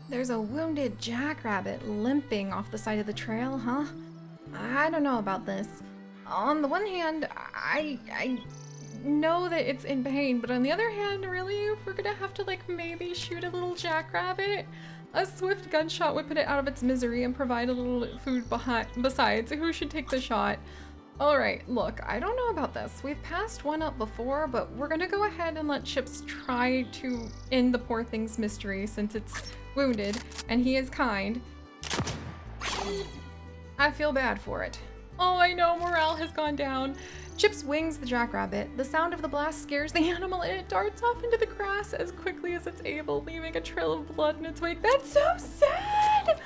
There's a wounded jackrabbit limping off the side of the trail, huh? I don't know about this. On the one hand, I know that it's in pain, but on the other hand, really, we're gonna have to like maybe shoot a little jackrabbit. A swift gunshot would put it out of its misery and provide a little food besides. Who should take the shot? Alright, look, I don't know about this. We've passed one up before, but we're gonna go ahead and let Chips try to end the poor thing's mystery since it's wounded, and he is kind. I feel bad for it. Oh, I know, morale has gone down. Chips wings the jackrabbit. The sound of the blast scares the animal and it darts off into the grass as quickly as it's able, leaving a trail of blood in its wake. That's so sad!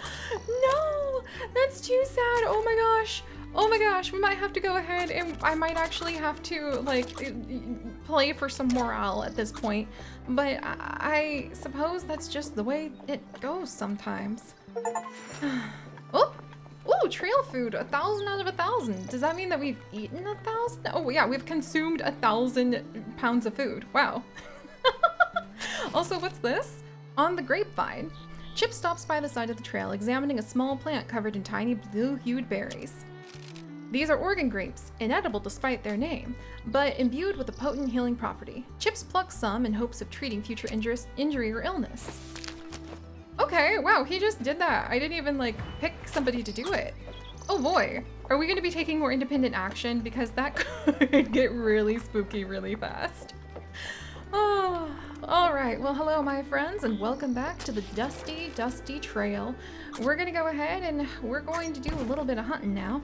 No! That's too sad! Oh my gosh! Oh my gosh, we might have to go ahead and I might actually have to like play for some morale at this point, but I suppose that's just the way it goes sometimes. Oh! Ooh, trail food, 1,000 out of 1,000. Does that mean that we've eaten 1,000? Oh yeah, we've consumed 1,000 pounds of food. Wow. Also, what's this? On the grapevine. Chip stops by the side of the trail, examining a small plant covered in tiny blue-hued berries. These are organ grapes, inedible despite their name, but imbued with a potent healing property. Chips plucks some in hopes of treating future injury or illness. Okay, wow, he just did that. I didn't even like pick somebody to do it. Oh boy, are we gonna be taking more independent action? Because that could get really spooky really fast. Oh, all right, well hello my friends and welcome back to the dusty, dusty trail. We're gonna go ahead and we're going to do a little bit of hunting now,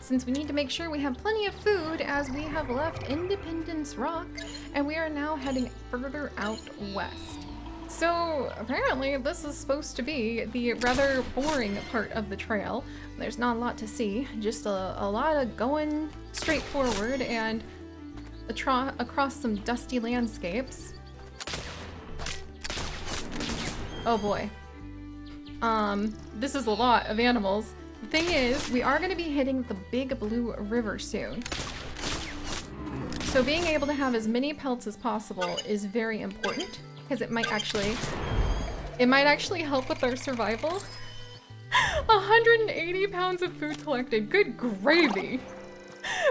since we need to make sure we have plenty of food as we have left Independence Rock and we are now heading further out west. So apparently this is supposed to be the rather boring part of the trail. There's not a lot to see, just a lot of going straight forward and across some dusty landscapes. Oh boy. This is a lot of animals. The thing is, we are going to be hitting the Big Blue River soon. So being able to have as many pelts as possible is very important, because it might actually help with our survival. 180 pounds of food collected. Good gravy.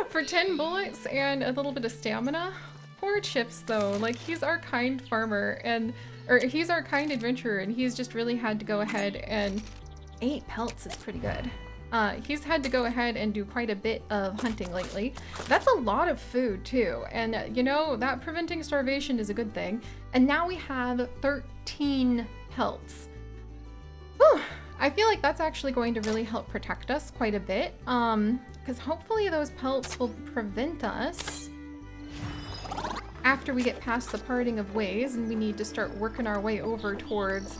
For 10 bullets and a little bit of stamina. Poor Chips though, like he's our kind farmer or he's our kind adventurer and he's just really had to go ahead and 8 pelts is pretty good. He's had to go ahead and do quite a bit of hunting lately. That's a lot of food too, and you know, that preventing starvation is a good thing. And now we have 13 pelts. Whew. I feel like that's actually going to really help protect us quite a bit, because hopefully those pelts will prevent us after we get past the parting of ways and we need to start working our way over towards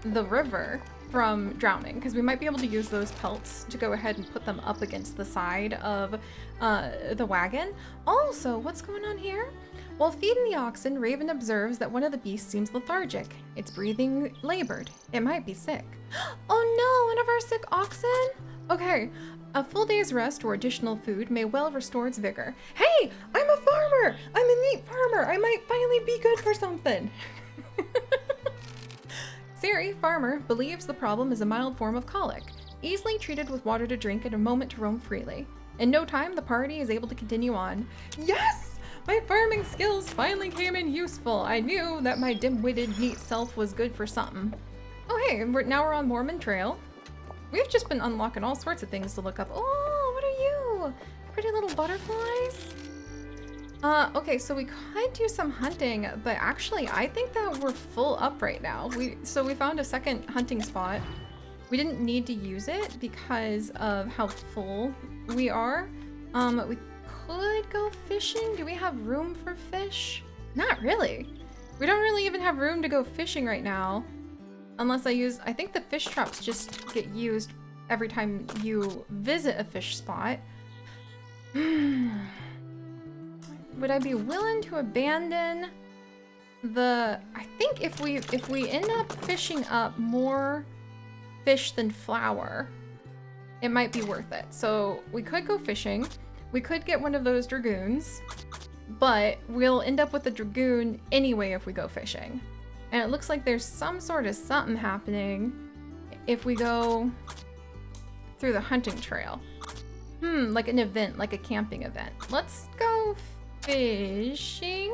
the river from drowning, because we might be able to use those pelts to go ahead and put them up against the side of the wagon. Also, what's going on here? While feeding the oxen, Raven observes that one of the beasts seems lethargic. It's breathing labored. It might be sick. Oh no, one of our sick oxen? Okay, a full day's rest or additional food may well restore its vigor. Hey, I'm a farmer! I'm a neat farmer! I might finally be good for something! Siri, farmer, believes the problem is a mild form of colic, easily treated with water to drink and a moment to roam freely. In no time, the party is able to continue on. Yes! My farming skills finally came in useful. I knew that my dim-witted neat self was good for something. Oh hey, now we're on Mormon Trail. We've just been unlocking all sorts of things to look up. Oh, what are you? Pretty little butterflies? Okay, so we could do some hunting, but actually I think that we're full up right now. So we found a second hunting spot. We didn't need to use it because of how full we are. We could go fishing. Do we have room for fish? Not really. We don't really even have room to go fishing right now. Unless I think the fish traps just get used every time you visit a fish spot. Would I be willing to abandon I think if we end up fishing up more fish than flour, it might be worth it. So we could go fishing. We could get one of those dragoons. but we'll end up with a dragoon anyway if we go fishing. And it looks like there's some sort of something happening if we go through the hunting trail. Like an event, like a camping event. Let's go fishing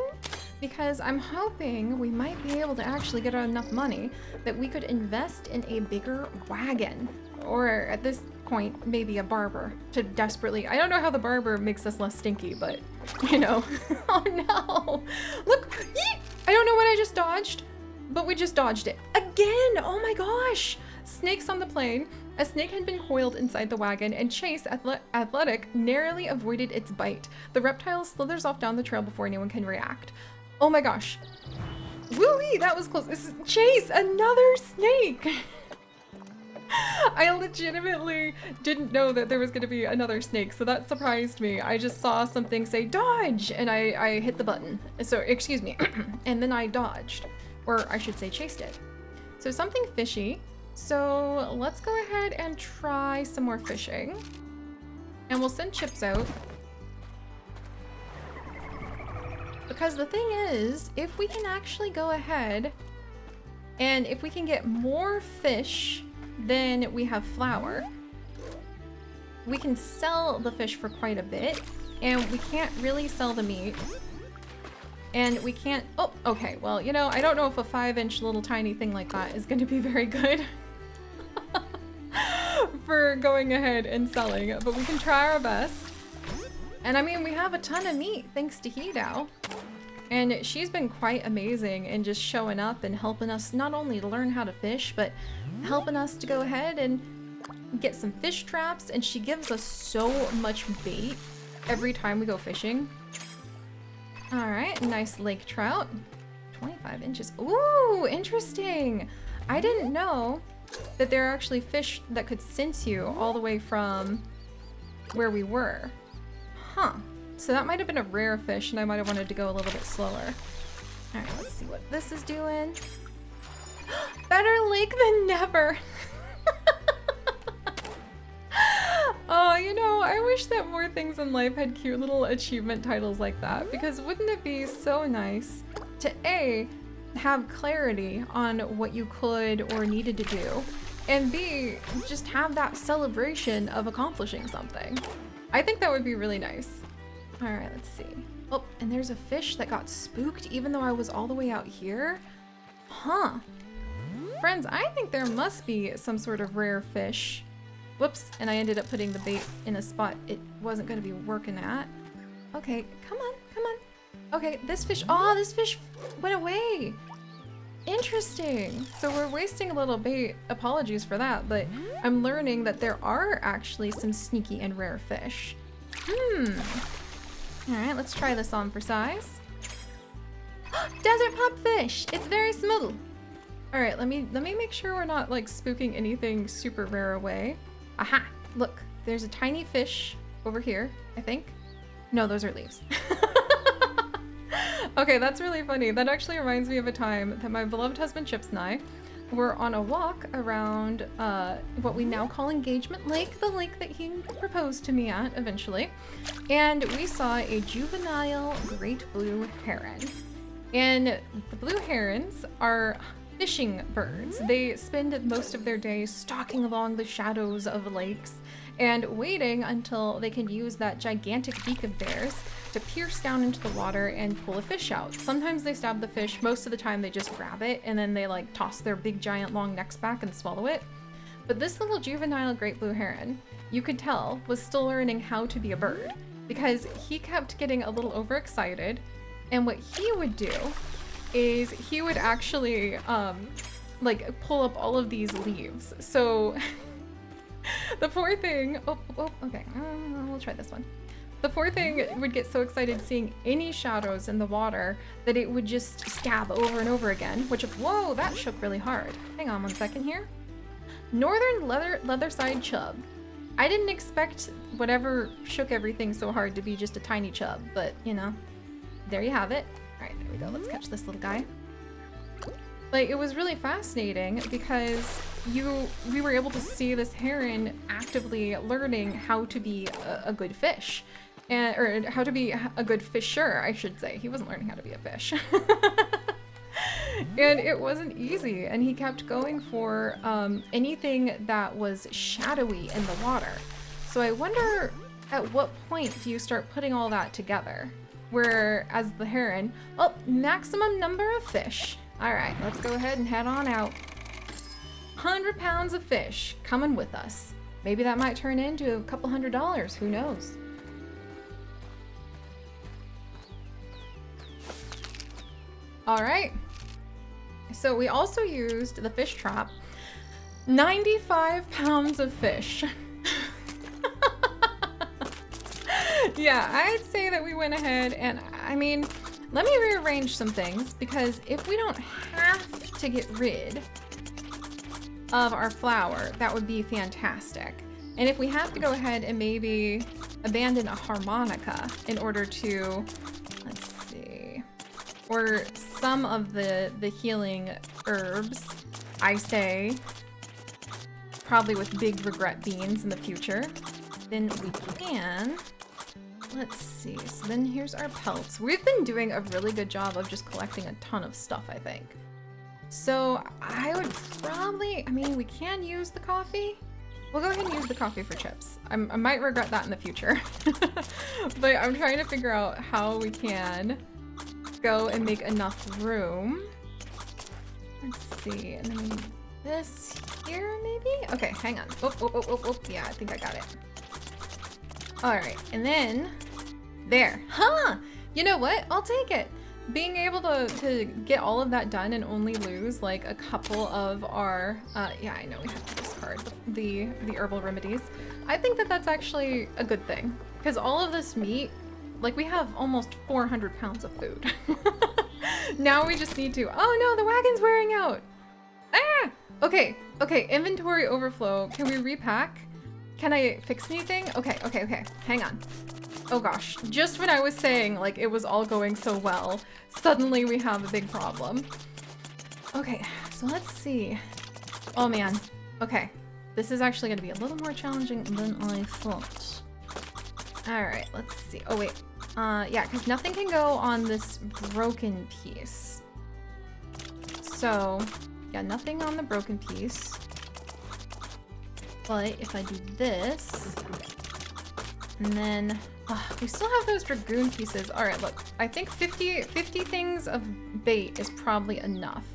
because I'm hoping we might be able to actually get enough money that we could invest in a bigger wagon, or at this point, maybe a barber to desperately, I don't know how the barber makes us less stinky, but you know. Oh no, look, yeet! I don't know what I just dodged, but we just dodged it again. Oh my gosh, snakes on the plane. A snake had been coiled inside the wagon, and Chase, athletic, narrowly avoided its bite. The reptile slithers off down the trail before anyone can react. Oh my gosh. Woo-wee, that was close. This is Chase, another snake! I legitimately didn't know that there was going to be another snake, so that surprised me. I just saw something say dodge, and I hit the button. So, excuse me. And then I dodged. Or I should say chased it. So something fishy. So let's go ahead and try some more fishing. And we'll send Chips out. Because the thing is, if we can actually go ahead and if we can get more fish than we have flour, we can sell the fish for quite a bit, and we can't really sell the meat. And we can't, oh, okay, well, you know, I don't know if a 5-inch little tiny thing like that is going to be very good for going ahead and selling, but we can try our best. And I mean, we have a ton of meat thanks to Hidao. And she's been quite amazing in just showing up and helping us not only to learn how to fish, but helping us to go ahead and get some fish traps. And she gives us so much bait every time we go fishing. All right, nice lake trout, 25 inches. Ooh, interesting. I didn't know that there are actually fish that could sense you all the way from where we were. Huh. So that might have been a rare fish, and I might have wanted to go a little bit slower. All right, let's see what this is doing. Better lake than never. Oh, you know, I wish that more things in life had cute little achievement titles like that, because wouldn't it be so nice to A, have clarity on what you could or needed to do, and B, just have that celebration of accomplishing something. I think that would be really nice. All right, let's see. Oh, and there's a fish that got spooked even though I was all the way out here. Huh. Friends, I think there must be some sort of rare fish. Whoops, and I ended up putting the bait in a spot it wasn't going to be working at. Okay, come on, come on. Okay, this fish, oh, this fish went away. Interesting. So we're wasting a little bait. Apologies for that, but I'm learning that there are actually some sneaky and rare fish. All right, let's try this on for size. Desert pupfish. It's very small. All right, let me make sure we're not like spooking anything super rare away. Aha! Look, there's a tiny fish over here, I think. No, those are leaves. Okay, that's really funny. That actually reminds me of a time that my beloved husband Chips and I were on a walk around what we now call Engagement Lake, the lake that he proposed to me at eventually. And we saw a juvenile great blue heron. And the blue herons are fishing birds. They spend most of their day stalking along the shadows of lakes and waiting until they can use that gigantic beak of theirs to pierce down into the water and pull a fish out. Sometimes they stab the fish, most of the time they just grab it and then they like toss their big giant long necks back and swallow it. But this little juvenile great blue heron, you could tell, was still learning how to be a bird because he kept getting a little overexcited, and what he would do is he would actually like pull up all of these leaves. So the poor thing, okay, we'll try this one. The poor thing would get so excited seeing any shadows in the water that it would just stab over and over again, which, whoa, that shook really hard. Hang on 1 second here. Northern leather-side chub. I didn't expect whatever shook everything so hard to be just a tiny chub, but you know, there you have it. All right, there we go. Let's catch this little guy. Like, it was really fascinating because we were able to see this heron actively learning how to be a good fish. and or how to be a good fisher, I should say. He wasn't learning how to be a fish. And it wasn't easy, and he kept going for anything that was shadowy in the water. So I wonder at what point do you start putting all that together? Whereas the heron, oh, maximum number of fish. All right, let's go ahead and head on out. 100 pounds of fish coming with us. Maybe that might turn into a couple $100, who knows? All right. So we also used the fish trap. 95 pounds of fish. Yeah, I'd say that we went ahead and, I mean, let me rearrange some things, because if we don't have to get rid of our flour, that would be fantastic. And if we have to go ahead and maybe abandon a harmonica in order to, let's see, or some of the healing herbs, I say, probably with big regret beans in the future, then we can. Let's see, so then here's our pelts. We've been doing a really good job of just collecting a ton of stuff, I think. So I would probably, I mean, we can use the coffee. We'll go ahead and use the coffee for chips. I might regret that in the future. But I'm trying to figure out how we can go and make enough room. Let's see, and then this here maybe? Okay, hang on. Oh, yeah, I think I got it. All right, and then there. Huh! You know what? I'll take it. Being able to get all of that done and only lose like a couple of our, yeah, I know we have to discard the herbal remedies. I think that that's actually a good thing, because all of this meat, like we have almost 400 pounds of food. Now we just need to, oh no, the wagon's wearing out. Ah! Okay, inventory overflow. Can we repack? Can I fix anything? Okay, hang on. Oh gosh, just when I was saying like it was all going so well, suddenly we have a big problem. Okay, so let's see. Oh man, okay. This is actually gonna be a little more challenging than I thought. All right, let's see. Oh wait, yeah, because nothing can go on this broken piece. So, yeah, nothing on the broken piece. But if I do this, and then we still have those dragoon pieces. All right, look, I think 50 things of bait is probably enough.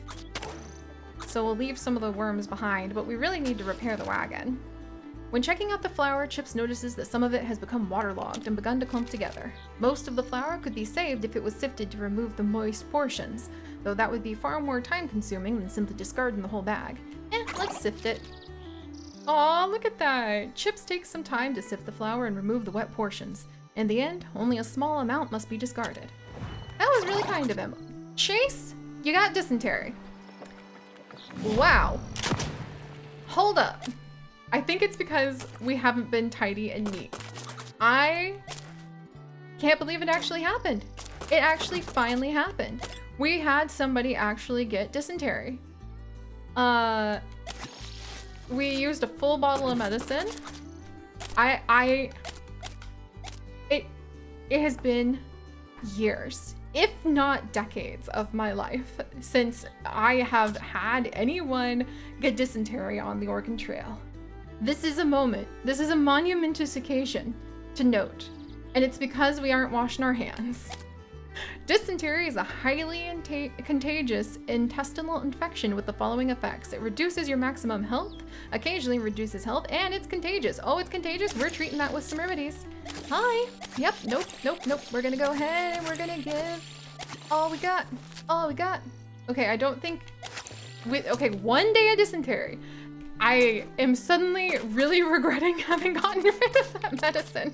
So we'll leave some of the worms behind, but we really need to repair the wagon. When checking out the flour, Chips notices that some of it has become waterlogged and begun to clump together. Most of the flour could be saved if it was sifted to remove the moist portions, though that would be far more time-consuming than simply discarding the whole bag. Let's sift it. Aw, look at that! Chips takes some time to sift the flour and remove the wet portions. In the end, only a small amount must be discarded. That was really kind of him. Chase, you got dysentery. Wow. Hold up. I think it's because we haven't been tidy and neat. I can't believe it actually happened. It actually finally happened. We had somebody actually get dysentery. We used a full bottle of medicine. It has been years, if not decades of my life since I have had anyone get dysentery on the Oregon Trail. This is a moment. This is a monumentous occasion to note, and it's because we aren't washing our hands. Dysentery is a highly contagious intestinal infection with the following effects. It reduces your maximum health, occasionally reduces health, and it's contagious. Oh, it's contagious? We're treating that with some remedies. Hi. Yep, nope. We're gonna go ahead and we're gonna give all we got. Okay, I don't think... Okay, 1 day of dysentery. I am suddenly really regretting having gotten rid of that medicine.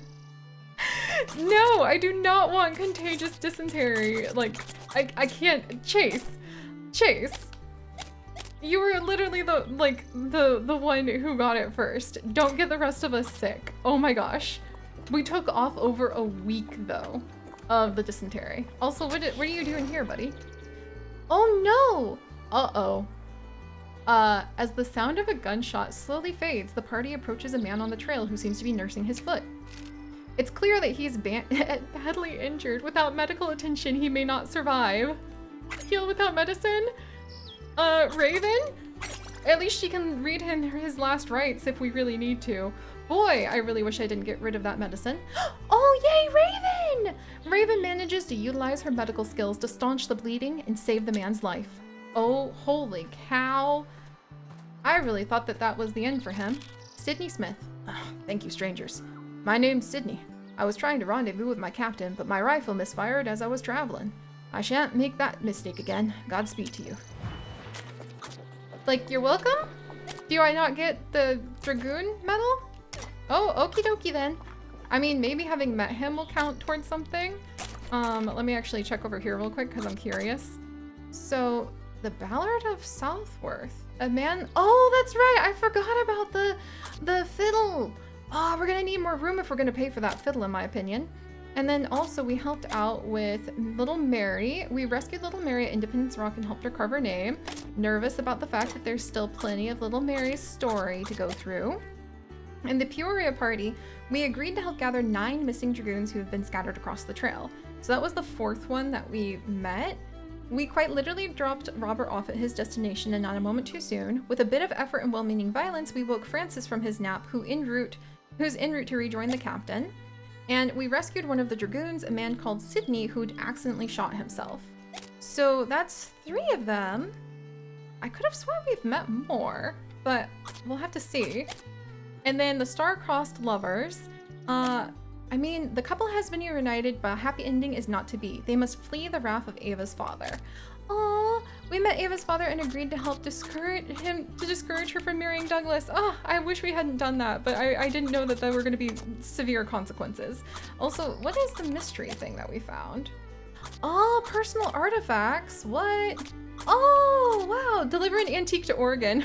No, I do not want contagious dysentery. Like, I can't. Chase. You were literally the one who got it first. Don't get the rest of us sick. Oh my gosh. We took off over a week though of the dysentery. Also, what are you doing here, buddy? Oh no! Uh-oh. As the sound of a gunshot slowly fades, the party approaches a man on the trail who seems to be nursing his foot. It's clear that he's badly injured. Without medical attention, he may not survive. Heal without medicine? Raven? At least she can read him his last rites if we really need to. Boy, I really wish I didn't get rid of that medicine. Oh, yay, Raven! Raven manages to utilize her medical skills to staunch the bleeding and save the man's life. Oh, holy cow. I really thought that that was the end for him. Sydney Smith. Oh, thank you, strangers. My name's Sydney. I was trying to rendezvous with my captain, but my rifle misfired as I was traveling. I shan't make that mistake again. Godspeed to you. Like, you're welcome? Do I not get the Dragoon medal? Oh, okie dokie then. I mean, maybe having met him will count towards something. Let me actually check over here real quick because I'm curious. So, the Ballad of Southworth. A man. Oh, that's right. I forgot about the fiddle. Oh, we're gonna need more room if we're gonna pay for that fiddle, in my opinion. And then also we helped out with Little Mary. We rescued Little Mary at Independence Rock and helped her carve her name. Nervous about the fact that there's still plenty of Little Mary's story to go through. In the Peoria party, we agreed to help gather 9 missing dragoons who have been scattered across the trail. So that was the 4th one that we met. We quite literally dropped Robert off at his destination and not a moment too soon. With a bit of effort and well-meaning violence, we woke Francis from his nap, who's en route to rejoin the captain. And we rescued one of the dragoons, a man called Sidney, who'd accidentally shot himself. So that's 3 of them. I could have sworn we've met more, but we'll have to see. And then the star-crossed lovers. I mean, the couple has been reunited, but a happy ending is not to be. They must flee the wrath of Ava's father. Oh, we met Ava's father and agreed to help discourage her from marrying Douglas. Oh, I wish we hadn't done that, but I didn't know that there were going to be severe consequences. Also, what is the mystery thing that we found? Oh, personal artifacts. What? Oh, wow. Deliver an antique to Oregon.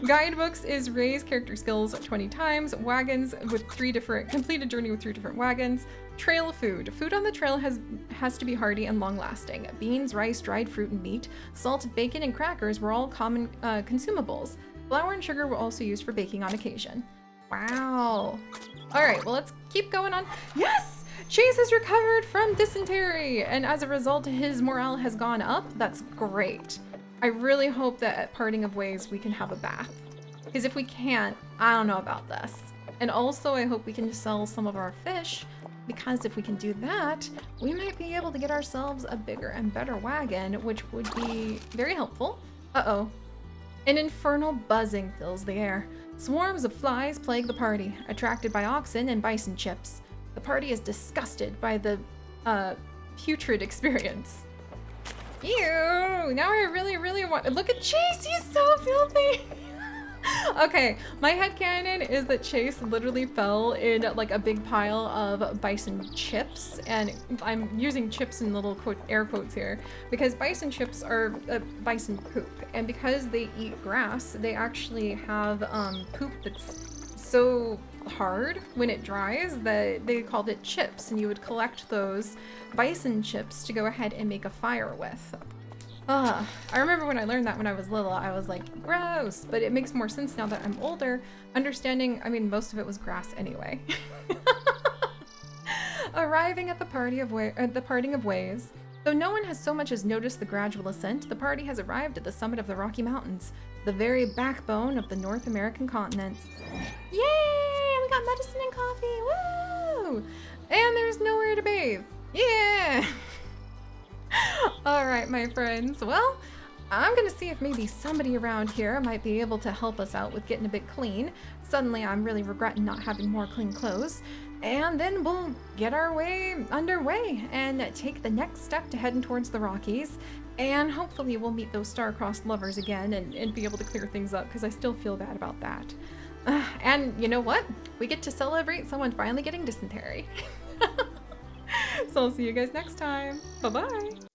Guidebooks is raise character skills 20 times. Wagons with complete a journey with 3 different wagons. Trail food. Food on the trail has to be hearty and long lasting. Beans, rice, dried fruit and meat, salted bacon and crackers were all common consumables. Flour and sugar were also used for baking on occasion. Wow. All right, well, let's keep going on. Yes! Chase has recovered from dysentery, and as a result, his morale has gone up. That's great. I really hope that at parting of ways we can have a bath. Because if we can't, I don't know about this. And also I hope we can sell some of our fish, because if we can do that, we might be able to get ourselves a bigger and better wagon, which would be very helpful. Uh-oh. An infernal buzzing fills the air. Swarms of flies plague the party, attracted by oxen and bison chips. The party is disgusted by the putrid experience. Ew, now I really want, look at Chase, he's so filthy. Okay, my headcanon is that Chase literally fell in like a big pile of bison chips, and I'm using chips in little air quotes here, because bison chips are bison poop, and because they eat grass, they actually have poop that's so hard when it dries that they called it chips, and you would collect those bison chips to go ahead and make a fire with. I remember when I learned that when I was little, I was like, gross, but it makes more sense now that I'm older, understanding, I mean, most of it was grass anyway. Arriving at the parting of ways. Though no one has so much as noticed the gradual ascent, the party has arrived at the summit of the Rocky Mountains, the very backbone of the North American continent. Yay! We got medicine and coffee! Woo! And there's nowhere to bathe. Yeah! All right, my friends. Well, I'm gonna see if maybe somebody around here might be able to help us out with getting a bit clean. Suddenly, I'm really regretting not having more clean clothes. And then we'll get our way underway and take the next step to heading towards the Rockies. And hopefully we'll meet those star-crossed lovers again and be able to clear things up, because I still feel bad about that. And you know what? We get to celebrate someone finally getting dysentery. So I'll see you guys next time. Bye-bye.